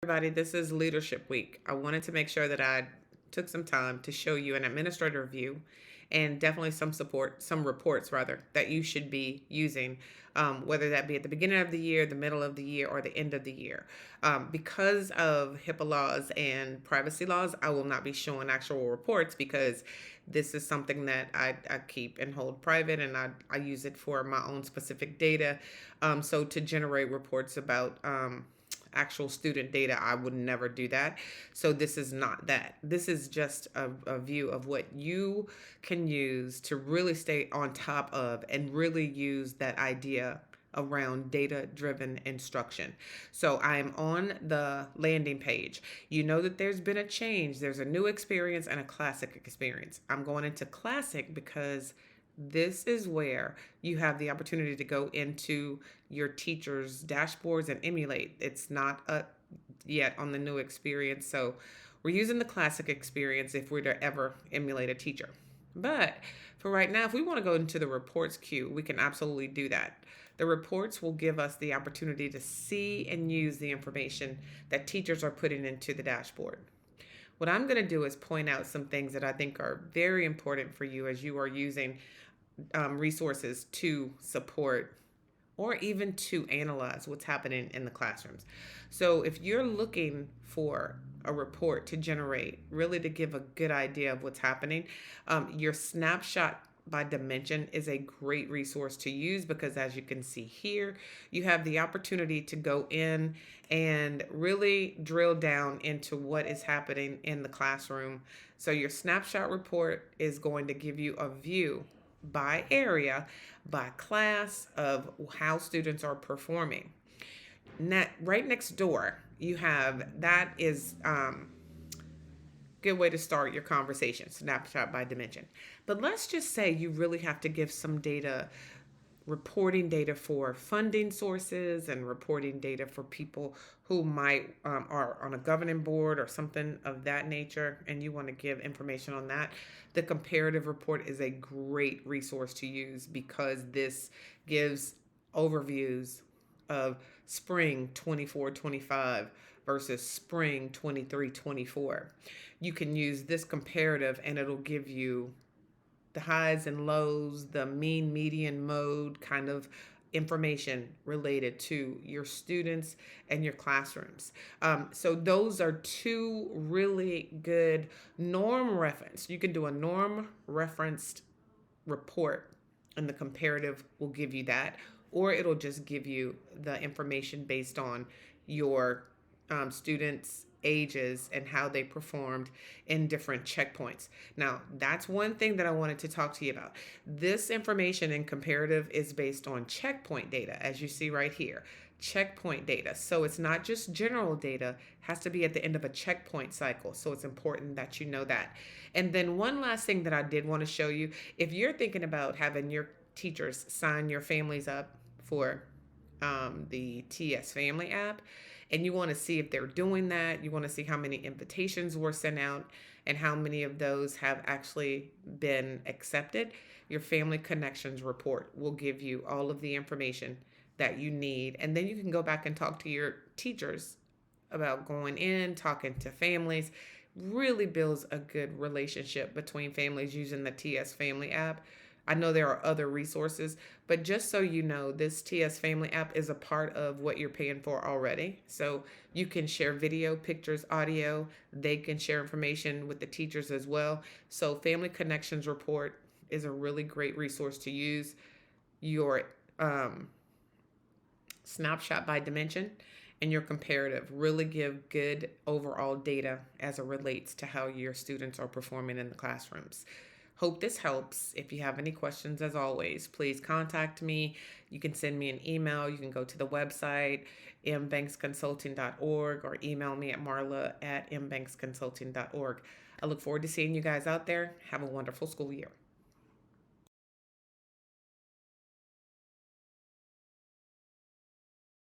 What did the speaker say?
Everybody, this is Leadership Week. I wanted to make sure that I took some time to show you an administrative review and definitely some support, some reports rather, that you should be using, whether that be at the beginning of the year, the middle of the year, or the end of the year. Because of HIPAA laws and privacy laws, I will not be showing actual reports because this is something that I keep and hold private, and I use it for my own specific data. So to generate reports about actual student data, I would never do that. So this is not that. This is just a view of what you can use to really stay on top of and really use that idea around data driven instruction. So I'm on the landing page. You know that there's been a change. There's a new experience and a classic experience. I'm going into classic because this is where you have the opportunity to go into your teacher's dashboards and emulate. It's not yet on the new experience. So we're using the classic experience if we're to ever emulate a teacher. But for right now, if we want to go into the reports queue, we can absolutely do that. The reports will give us the opportunity to see and use the information that teachers are putting into the dashboard. What I'm going to do is point out some things that I think are very important for you as you are using resources to support or even to analyze what's happening in the classrooms. So if you're looking for a report to generate, really to give a good idea of what's happening, your snapshot by dimension is a great resource to use because as you can see here, you have the opportunity to go in and really drill down into what is happening in the classroom. So your snapshot report is going to give you a view by area, by class of how students are performing. Right next door, you have that is good way to start your conversation, snapshot by dimension. But let's just say you really have to give some data, reporting data for funding sources and reporting data for people who might are on a governing board or something of that nature, and you want to give information on that. The comparative report is a great resource to use because this gives overviews of spring 24-25 versus spring 23-24. You can use this comparative and it'll give you the highs and lows, the mean, median, mode kind of information related to your students and your classrooms. So those are two really good norm reference. You can do a norm referenced report and the comparative will give you that, or it'll just give you the information based on your students' ages and how they performed in different checkpoints. Now, that's one thing that I wanted to talk to you about. This information in comparative is based on checkpoint data, as you see right here. Checkpoint data. So it's not just general data, has to be at the end of a checkpoint cycle. So it's important that you know that. And then one last thing that I did want to show you, if you're thinking about having your teachers sign your families up for the TS Family app, and you want to see if they're doing that. You want to see how many invitations were sent out and how many of those have actually been accepted. Your Family Connections report will give you all of the information that you need. And then you can go back and talk to your teachers about going in, talking to families. Really builds a good relationship between families using the TS Family app. I know there are other resources, but just so you know, this TS Family app is a part of what you're paying for already. So you can share video, pictures, audio. They can share information with the teachers as well. So Family Connections Report is a really great resource to use. Your snapshot by dimension and your comparative really give good overall data as it relates to how your students are performing in the classrooms. Hope this helps. If you have any questions, as always, please contact me. You can send me an email. You can go to the website, mbanksconsulting.org, or email me at marla@mbanksconsulting.org. I look forward to seeing you guys out there. Have a wonderful school year.